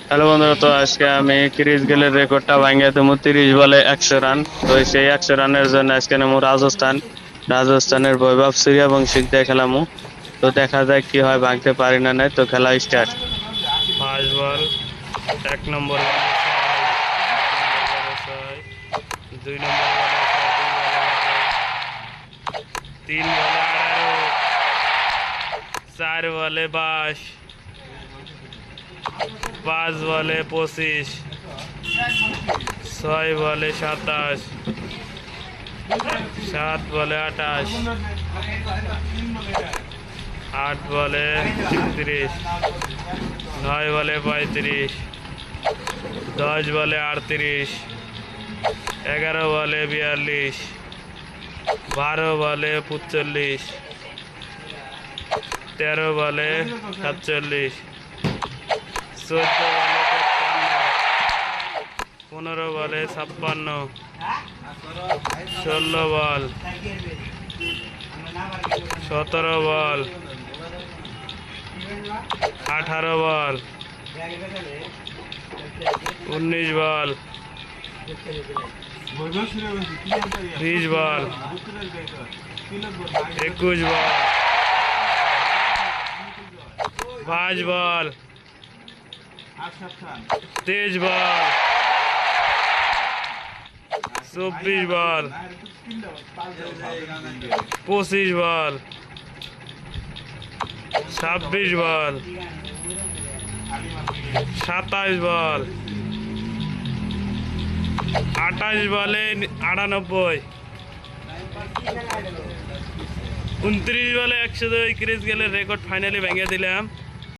Hello বন্ধুরা, তো আজকে আমি ক্রিস গেলের রেকর্ডটা ভাঙিয়ে দেবো 30 বলে 100 রান। তো সেই 100 রানের জন্য আজকে নেবো রাজস্থানের বৈভব সূর্যবংশী দিয়ে খেলামু। তো দেখা যাক কি হয়, ভাঙতে পারি না নাই। তো খেলা স্টার্ট। ফার্স্ট বল, 1 নম্বর বলে 6, 2 নম্বর বলে 6, 3 বলে 18, 4 বলে 22, 5 বলে 25, 6 বলে 27, 7 বলে 28, 8 বলে 36, 9 বলে 35, 10 বলে 38, 11 বলে 42, 12 বলে 45, 13 বলে 47, 14 বলে 53, 15 বলে 56, 16 বল, 17 বল, 18 বল, 19 বল, 20 বল, 21 বল, 22 বল, 23 বল, 24 বল, 25 বল, 26 বল, 27 বল, 28 বলে 98, 29 বলে 102। ক্রিস গেলের রেকর্ড ফাইনালি ভেঙে দিলাম।